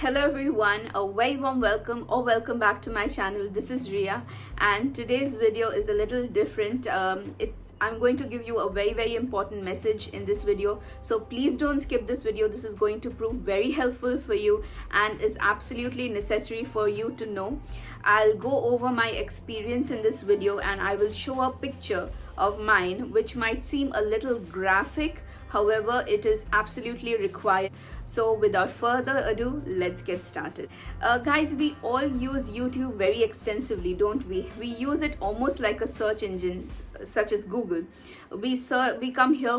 Hello everyone, a very warm welcome or welcome back to my channel. This is Riya and today's video is a little different. I'm going to give you a very important message in this video, so please don't skip this video. This is going to prove very helpful for you and is absolutely necessary for you to know. I'll go over my experience in this video and I will show a picture of mine which might seem a little graphic, however it is absolutely required. So without further ado, let's get started. Guys, we all use YouTube very extensively, don't we? We use it almost like a search engine such as Google. We come here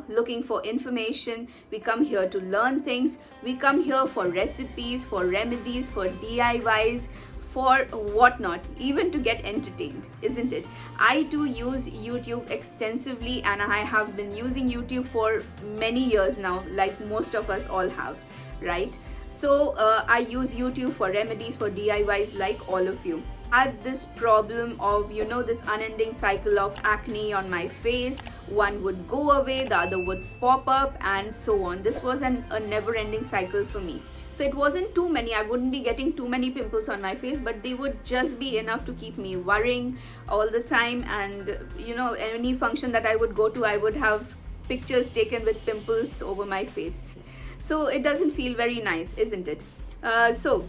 looking for information. We come here to learn things. We come here for recipes, for remedies, for DIYs, for whatnot, even to get entertained, isn't it? I too use YouTube extensively and I have been using YouTube for many years now, like most of us all have, right? So I use YouTube for remedies, for DIYs, like all of you. I had this problem of, this unending cycle of acne on my face. One would go away, the other would pop up, and so on. This was a never-ending cycle for me. So it wasn't too many. I wouldn't be getting too many pimples on my face, but they would just be enough to keep me worrying all the time. And any function that I would go to, I would have pictures taken with pimples over my face. So it doesn't feel very nice, isn't it? So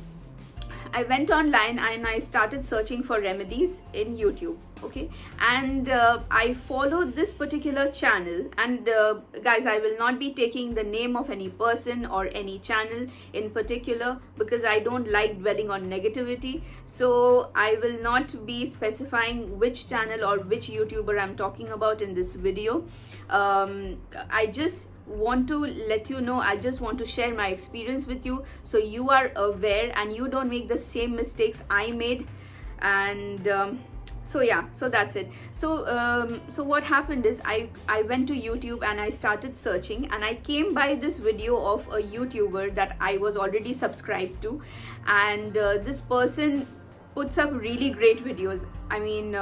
I went online and I started searching for remedies in YouTube, okay? And I followed this particular channel, and guys, I will not be taking the name of any person or any channel in particular because I don't like dwelling on negativity. So I will not be specifying which channel or which YouTuber I'm talking about in this video. I just want to let you know, I just want to share my experience with you so you are aware and you don't make the same mistakes I made. And so that's it. So what happened is I went to YouTube and I started searching, and I came by this video of a YouTuber that I was already subscribed to, and this person puts up really great videos. I mean,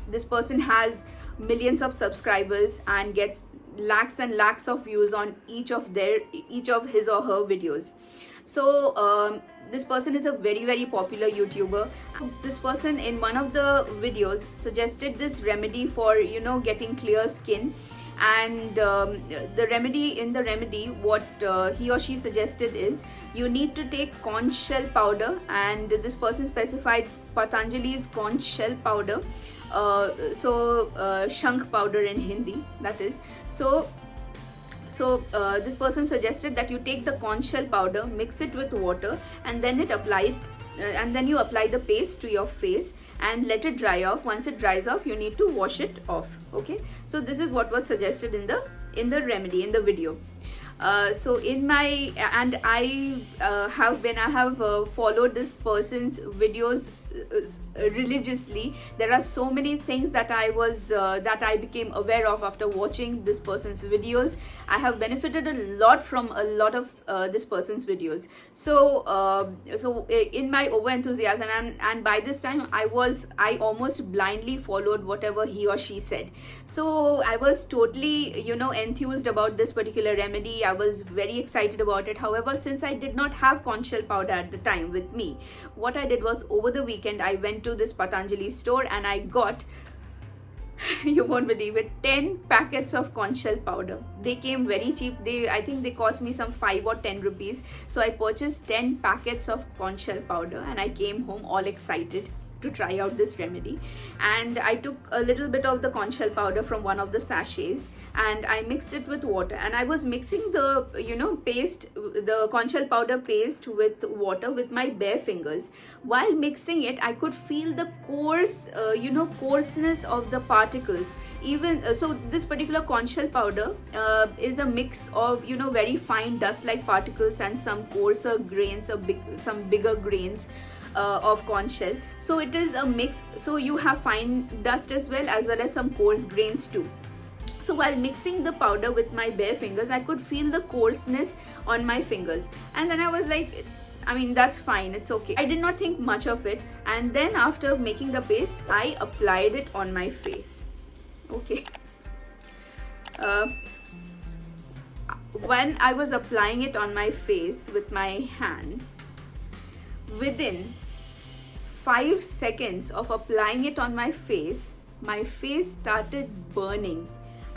this person has millions of subscribers and gets lakhs and lakhs of views on each of his or her videos. So this person is a very popular YouTuber. This person in one of the videos suggested this remedy for getting clear skin, and the remedy what he or she suggested is you need to take conch shell powder, and this person specified Patanjali's conch shell powder. Shankh powder in Hindi, that is. So this person suggested that you take the conch shell powder, mix it with water, and then you apply the paste to your face and let it dry off. Once it dries off, you need to wash it off. Okay, so this is what was suggested in the remedy in the video. So I have followed this person's videos religiously. There are so many things that I became aware of after watching this person's videos. I have benefited a lot from a lot of this person's videos. So in my over enthusiasm, and by this time I almost blindly followed whatever he or she said. So I was totally enthused about this particular remedy. I was very excited about it. However, since I did not have conch shell powder at the time with me, what I did was, over the weekend I went to this Patanjali store and I got you won't believe it, 10 packets of conch shell powder. They came very cheap. I think they cost me some 5 or 10 rupees. So I purchased 10 packets of conch shell powder and I came home all excited to try out this remedy. And I took a little bit of the conch shell powder from one of the sachets and I mixed it with water, and I was mixing the the conch shell powder paste with water with my bare fingers. While mixing it, I could feel the coarseness of the particles. Even so, this particular conch shell powder is a mix of very fine dust like particles and some coarser grains, some bigger grains of conch shell. So it is a mix, so you have fine dust as well as some coarse grains too. So while mixing the powder with my bare fingers, I could feel the coarseness on my fingers, and then I was like, I mean, that's fine, it's okay. I did not think much of it, and then after making the paste, I applied it on my face. Okay. when I was applying it on my face with my hands, within 5 seconds of applying it on my face started burning.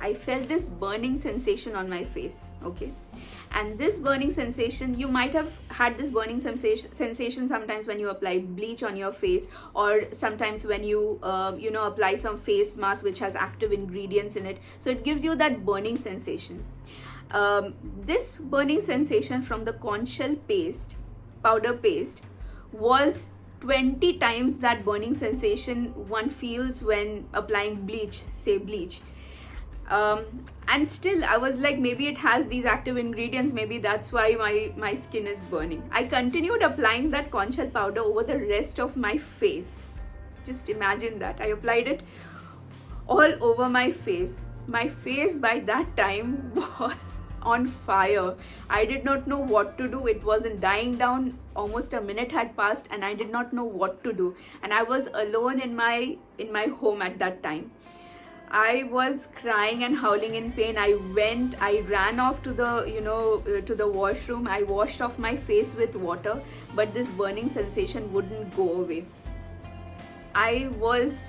I felt this burning sensation on my face, okay? And this burning sensation, you might have had this burning sensation sometimes when you apply bleach on your face, or sometimes when you apply some face mask which has active ingredients in it, so it gives you that burning sensation. This burning sensation from the conch shell powder paste, was 20 times that burning sensation one feels when applying bleach. And still I was like, maybe it has these active ingredients, maybe that's why my skin is burning. I continued applying that conch shell powder over the rest of my face. Just imagine that. I applied it all over my face. My face by that time was on fire. I did not know what to do. It wasn't dying down. Almost a minute had passed and I did not know what to do. And I was alone in my home at that time. I was crying and howling in pain. I ran off to the washroom. I washed off my face with water, but this burning sensation wouldn't go away. I was,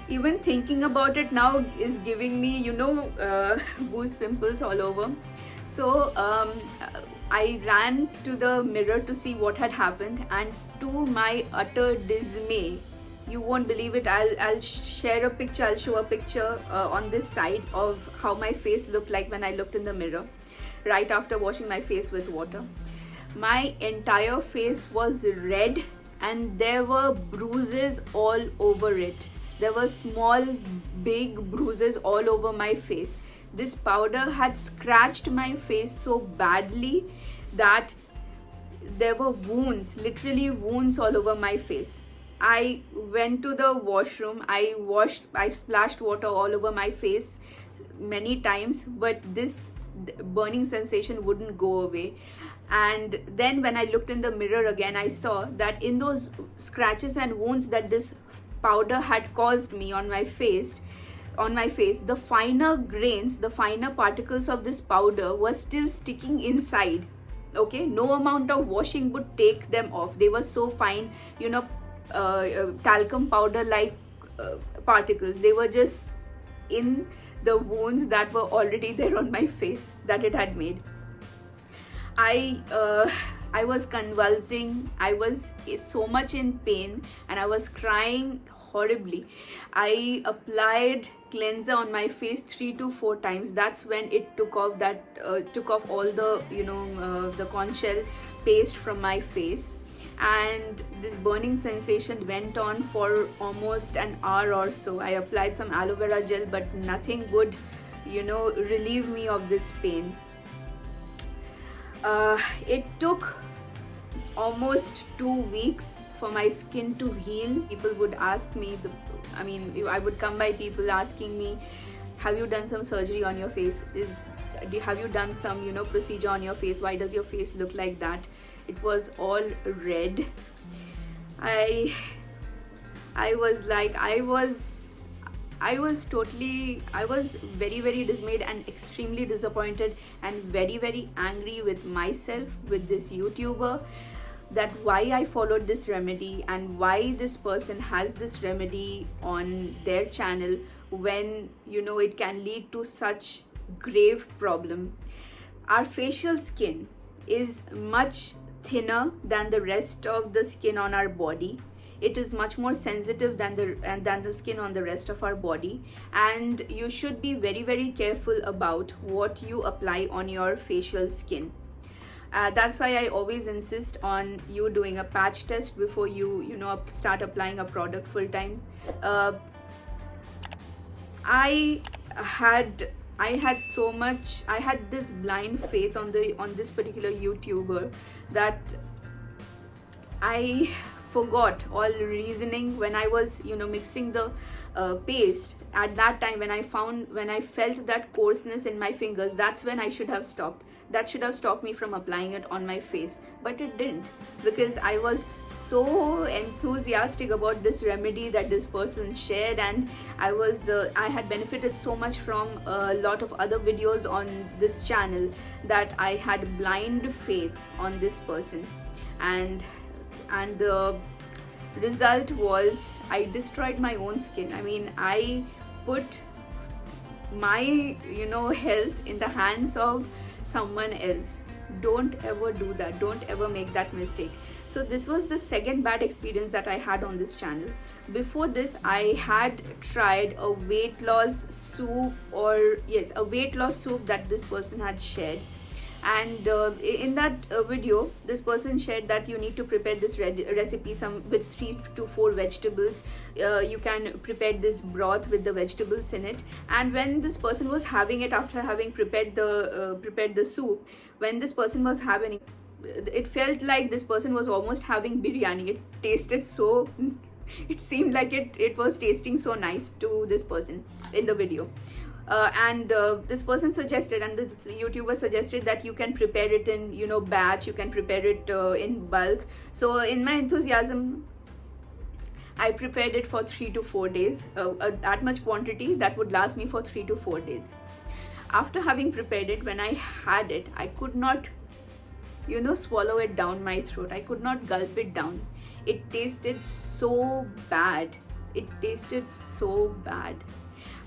even thinking about it now is giving me, goose pimples all over. So I ran to the mirror to see what had happened, and to my utter dismay, you won't believe it, I'll share a picture, I'll show a picture on this side of how my face looked like when I looked in the mirror right after washing my face with water. My entire face was red and there were bruises all over it. There were small, big bruises all over my face. This powder had scratched my face so badly that there were wounds, literally wounds all over my face. I went to the washroom, I splashed water all over my face many times, but this burning sensation wouldn't go away. And then when I looked in the mirror again, I saw that in those scratches and wounds that this powder had caused me on my face, the finer grains, the finer particles of this powder was still sticking inside. Okay, no amount of washing would take them off. They were so fine, talcum powder like particles. They were just in the wounds that were already there on my face that it had made. I was convulsing. I was so much in pain and I was crying horribly. I applied cleanser on my face 3 to 4 times. That's when it took off all the the conch shell paste from my face. And this burning sensation went on for almost an hour or so. I applied some aloe vera gel, but nothing would relieve me of this pain. It took almost 2 weeks for my skin to heal. People would ask me, I would come by people asking me, have you done some surgery on your face? Have you done some procedure on your face? Why does your face look like that? It was all red. I was very, very dismayed and extremely disappointed and very, very angry with myself, with this YouTuber, that why I followed this remedy and why this person has this remedy on their channel when it can lead to such grave problem. Our facial skin is much thinner than the rest of the skin on our body. It is much more sensitive than the skin on the rest of our body, and you should be very, very careful about what you apply on your facial skin. That's why I always insist on you doing a patch test before you start applying a product full time. I had this blind faith on this particular YouTuber that I forgot all reasoning when I was mixing the paste. At that time, when I felt that coarseness in my fingers, that's when I should have stopped. That should have stopped me from applying it on my face, but it didn't, because I was so enthusiastic about this remedy that this person shared, and I had benefited so much from a lot of other videos on this channel that I had blind faith on this person. And the result was I destroyed my own skin. I mean, I put my health in the hands of someone else. Don't ever do that. Don't ever make that mistake. So this was the second bad experience that I had on this channel. Before this, I had tried a weight loss soup, a weight loss soup that this person had shared. And in that video, this person shared that you need to prepare this recipe with 3 to 4 vegetables. You can prepare this broth with the vegetables in it. And when this person was having it, after having prepared the soup, when this person was having it felt like this person was almost having biryani. It tasted so it seemed like it was tasting so nice to this person in the video. And this person suggested, and this YouTuber suggested, that you can prepare it in batch, you can prepare it in bulk. So in my enthusiasm, I prepared it for 3 to 4 days, that much quantity that would last me for 3 to 4 days. After having prepared it, when I had it, I could not swallow it down my throat. I could not gulp it down. It tasted so bad.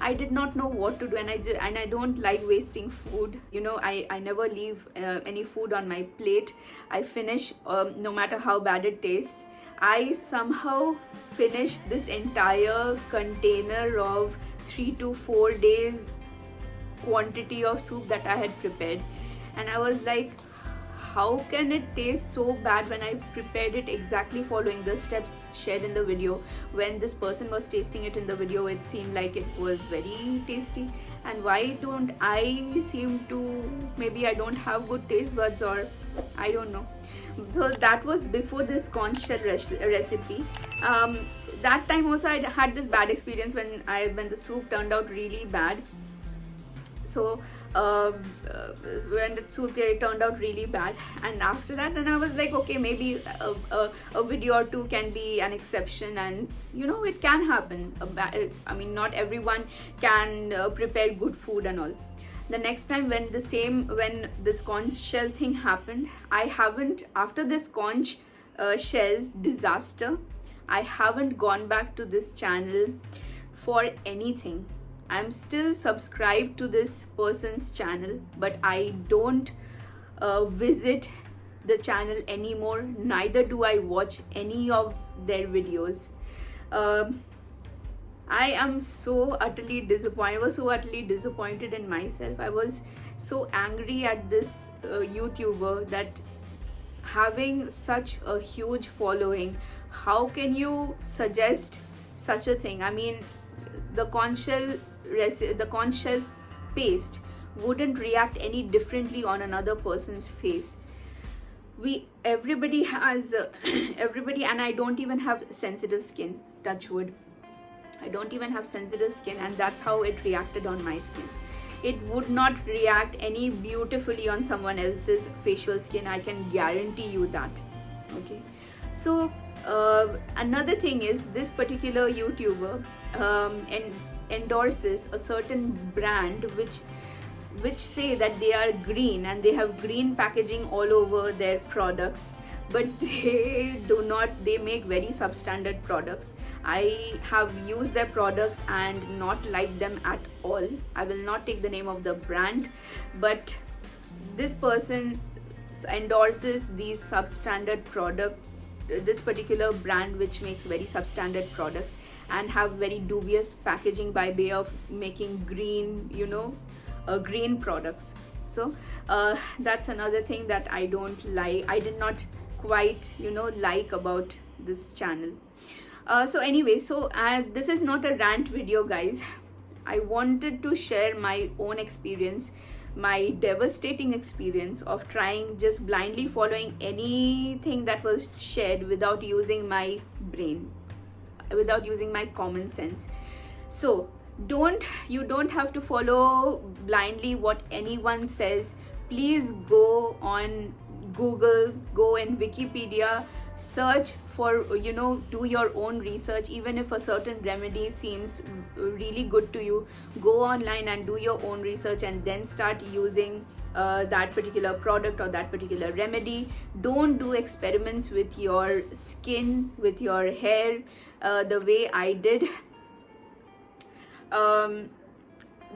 I did not know what to do, and I don't like wasting food. I never leave any food on my plate. I finish no matter how bad it tastes. I somehow finished this entire container of 3 to 4 days quantity of soup that I had prepared, and I was like, how can it taste so bad when I prepared it exactly following the steps shared in the video? When this person was tasting it in the video, it seemed like it was very tasty. And why don't I seem to, maybe I don't have good taste buds, or I don't know. So that was before this conch shell recipe. That time also I had this bad experience when the soup turned out really bad. So when the soup turned out really bad, and after that, then I was like, okay, maybe a video or two can be an exception, and it can happen. I mean, not everyone can prepare good food and all. The next time when this conch shell thing happened, after this conch shell disaster, I haven't gone back to this channel for anything. I'm still subscribed to this person's channel, but I don't visit the channel anymore. Neither do I watch any of their videos. I am so utterly disappointed. I was so utterly disappointed in myself. I was so angry at this YouTuber, that having such a huge following, how can you suggest such a thing? I mean, the conch shell paste wouldn't react any differently on another person's face. Everybody has everybody, and I don't even have sensitive skin, touch wood. I don't even have sensitive skin, and that's how it reacted on my skin. It would not react any beautifully on someone else's facial skin. I can guarantee you that. Okay, so another thing is, this particular YouTuber endorses a certain brand which say that they are green, and they have green packaging all over their products, but they make very substandard products. I have used their products and not liked them at all. I will not take the name of the brand, but this person endorses these substandard products, this particular brand which makes very substandard products and have very dubious packaging by way of making green green products. So that's another thing that I don't like. I did not quite like about this channel. So anyway, this is not a rant video, guys. I wanted to share my own experience my devastating experience of trying just blindly following anything that was shared without using my brain, without using my common sense. So you don't have to follow blindly what anyone says. Please go on Google, go in Wikipedia, search for, do your own research. Even if a certain remedy seems really good to you, go online and do your own research and then start using that particular product or that particular remedy. Don't do experiments with your skin, with your hair, the way I did.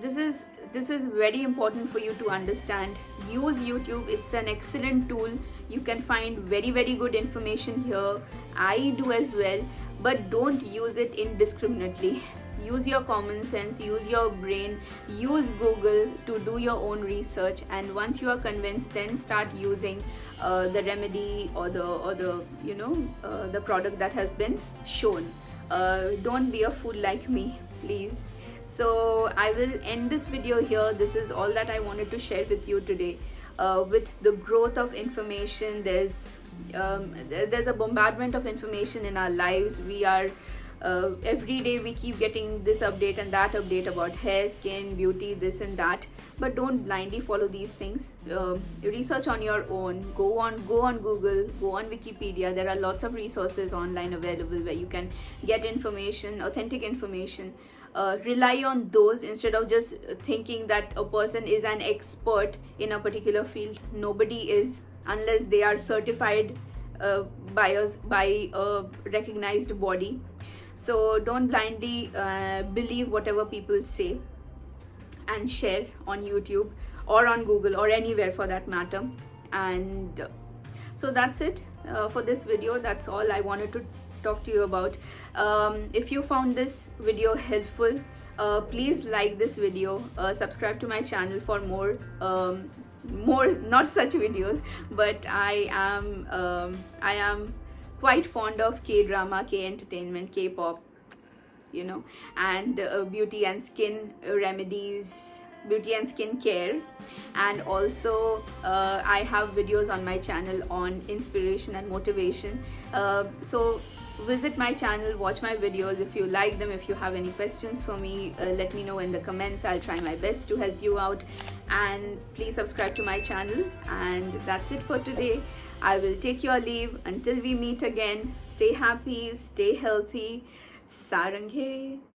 This is very important for you to understand. Use YouTube. It's an excellent tool. You can find very good information here. I do as well, but don't use it indiscriminately. Use your common sense, use your brain, use Google to do your own research, and once you are convinced, then start using the remedy or the product that has been shown. Don't be a fool like me, please. So I will end this video here. This is all that I wanted to share with you today. With the growth of information, there's a bombardment of information in our lives. We are every day we keep getting this update and that update about hair, skin, beauty, this and that. But don't blindly follow these things. Research on your own. Go on Google, go on Wikipedia. There are lots of resources online available where you can get information, authentic information. Rely on those instead of just thinking that a person is an expert in a particular field. Nobody is, unless they are certified by a recognized body. So don't blindly believe whatever people say and share on YouTube or on Google or anywhere for that matter. And so that's it for this video. That's all I wanted to talk to you about. If you found this video helpful, please like this video, subscribe to my channel for more not such videos. But I am quite fond of K-drama, K-entertainment, K-pop, and beauty and skin remedies, beauty and skin care. And also I have videos on my channel on inspiration and motivation. So visit my channel, watch my videos. If you like them, if you have any questions for me, let me know in the comments. I'll try my best to help you out. And please subscribe to my channel. And that's it for today. I will take your leave until we meet again. Stay happy, stay healthy. Saranghae.